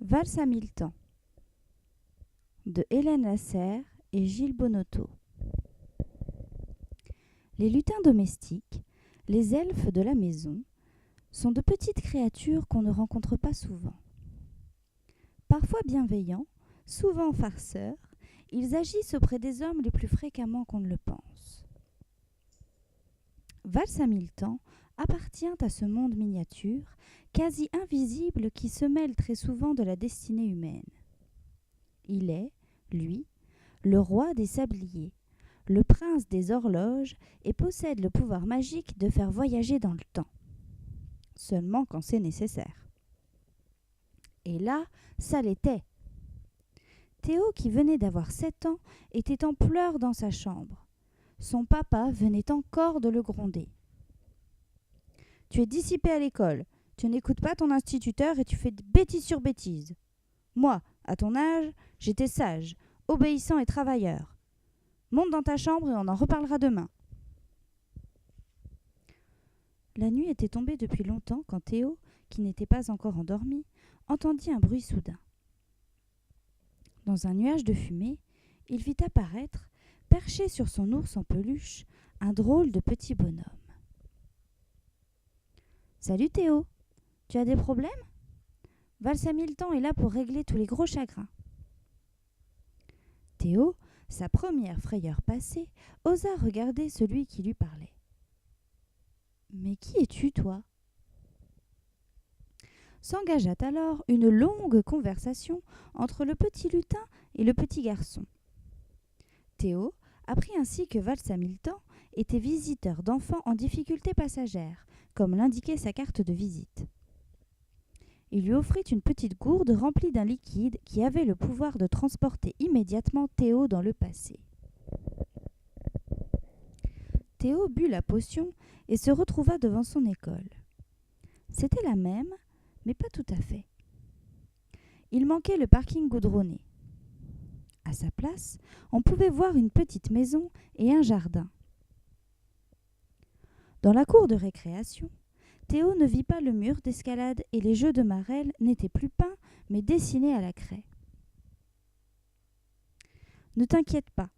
Valse à 1000 temps de Hélène Lasserre et Gilles Bonotto. Les lutins domestiques, les elfes de la maison, sont de petites créatures qu'on ne rencontre pas souvent. Parfois bienveillants, souvent farceurs, ils agissent auprès des hommes les plus fréquemment qu'on ne le pense. Valse à 1000 temps appartient à ce monde miniature, quasi invisible, qui se mêle très souvent de la destinée humaine. Il est, lui, le roi des sabliers, le prince des horloges, et possède le pouvoir magique de faire voyager dans le temps. Seulement quand c'est nécessaire. Et là, ça l'était. Théo, qui venait d'avoir 7 ans, était en pleurs dans sa chambre. Son papa venait encore de le gronder. « Tu es dissipé à l'école, tu n'écoutes pas ton instituteur et tu fais bêtise sur bêtise. Moi, à ton âge, j'étais sage, obéissant et travailleur. Monte dans ta chambre et on en reparlera demain. » La nuit était tombée depuis longtemps quand Théo, qui n'était pas encore endormi, entendit un bruit soudain. Dans un nuage de fumée, il vit apparaître, perché sur son ours en peluche, un drôle de petit bonhomme. « Salut Théo, tu as des problèmes ? Valse à 1000 temps est là pour régler tous les gros chagrins. » Théo, sa première frayeur passée, osa regarder celui qui lui parlait. « Mais qui es-tu, toi ?» S'engagea alors une longue conversation entre le petit lutin et le petit garçon. Théo apprit ainsi que Valse à 1000 temps était visiteur d'enfants en difficulté passagère, comme l'indiquait sa carte de visite. Il lui offrit une petite gourde remplie d'un liquide qui avait le pouvoir de transporter immédiatement Théo dans le passé. Théo but la potion et se retrouva devant son école. C'était la même, mais pas tout à fait. Il manquait le parking goudronné. À sa place, on pouvait voir une petite maison et un jardin. Dans la cour de récréation, Théo ne vit pas le mur d'escalade et les jeux de marelle n'étaient plus peints mais dessinés à la craie. « Ne t'inquiète pas,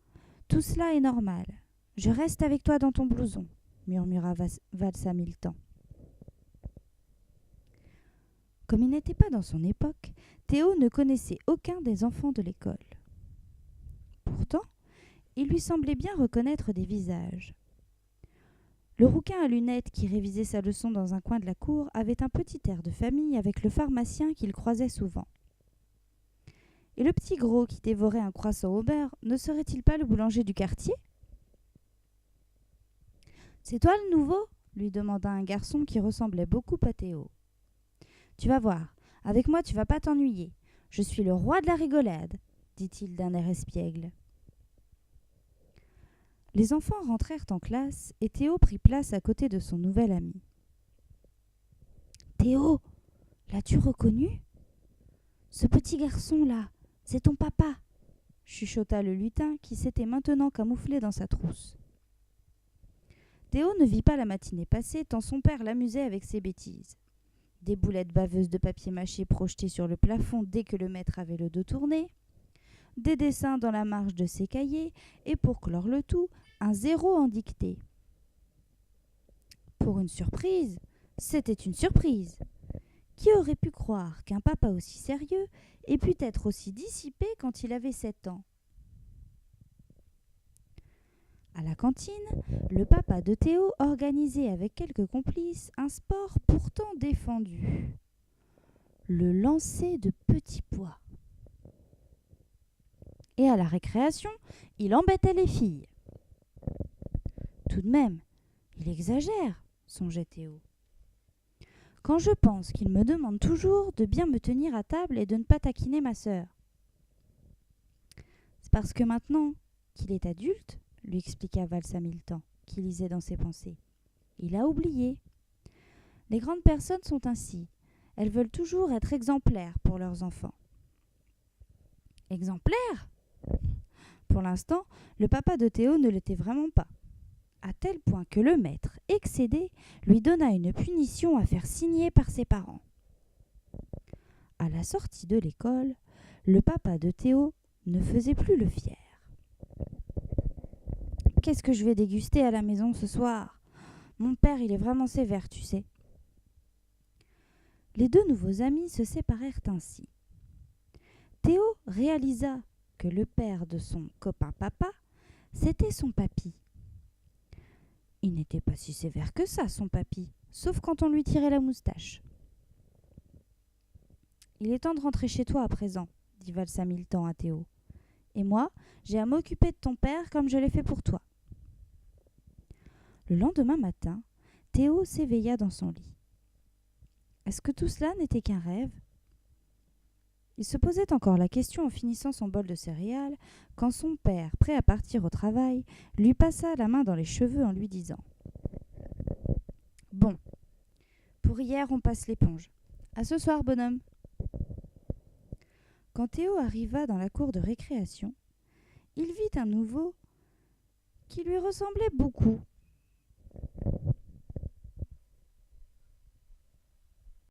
tout cela est normal. Je reste avec toi dans ton blouson, » murmura Valse à 1000 temps. Comme il n'était pas dans son époque, Théo ne connaissait aucun des enfants de l'école. Pourtant, il lui semblait bien reconnaître des visages. Le rouquin à lunettes qui révisait sa leçon dans un coin de la cour avait un petit air de famille avec le pharmacien qu'il croisait souvent. Et le petit gros qui dévorait un croissant au beurre, ne serait-il pas le boulanger du quartier ? « C'est toi le nouveau ?» lui demanda un garçon qui ressemblait beaucoup à Théo. « Tu vas voir, avec moi tu vas pas t'ennuyer. Je suis le roi de la rigolade, » dit-il d'un air espiègle. Les enfants rentrèrent en classe et Théo prit place à côté de son nouvel ami. « Théo, l'as-tu reconnu ? Ce petit garçon-là, c'est ton papa !» chuchota le lutin qui s'était maintenant camouflé dans sa trousse. Théo ne vit pas la matinée passer tant son père l'amusait avec ses bêtises. Des boulettes baveuses de papier mâché projetées sur le plafond dès que le maître avait le dos tourné, des dessins dans la marge de ses cahiers et pour clore le tout, un 0 en dictée. Pour une surprise, c'était une surprise. Qui aurait pu croire qu'un papa aussi sérieux ait pu être aussi dissipé quand il avait 7 ans ? À la cantine, le papa de Théo organisait avec quelques complices un sport pourtant défendu. Le lancer de petits pois. Et à la récréation, il embêtait les filles. Tout de même, il exagère, songeait Théo. Quand je pense qu'il me demande toujours de bien me tenir à table et de ne pas taquiner ma sœur. C'est parce que maintenant qu'il est adulte, lui expliqua Valse à 1000 temps, qui lisait dans ses pensées. Il a oublié. Les grandes personnes sont ainsi. Elles veulent toujours être exemplaires pour leurs enfants. Exemplaires ? Pour l'instant, le papa de Théo ne l'était vraiment pas, à tel point que le maître, excédé, lui donna une punition à faire signer par ses parents. À la sortie de l'école, le papa de Théo ne faisait plus le fier. « Qu'est-ce que je vais déguster à la maison ce soir ? Mon père, il est vraiment sévère, tu sais. » Les deux nouveaux amis se séparèrent ainsi. Théo réalisa que le père de son copain papa, c'était son papy. Il n'était pas si sévère que ça, son papy, sauf quand on lui tirait la moustache. « Il est temps de rentrer chez toi à présent, » dit Valsa Milton à Théo. « Et moi, j'ai à m'occuper de ton père comme je l'ai fait pour toi. » Le lendemain matin, Théo s'éveilla dans son lit. Est-ce que tout cela n'était qu'un rêve ? Il se posait encore la question en finissant son bol de céréales, quand son père, prêt à partir au travail, lui passa la main dans les cheveux en lui disant « Bon, pour hier, on passe l'éponge. À ce soir, bonhomme !» Quand Théo arriva dans la cour de récréation, il vit un nouveau qui lui ressemblait beaucoup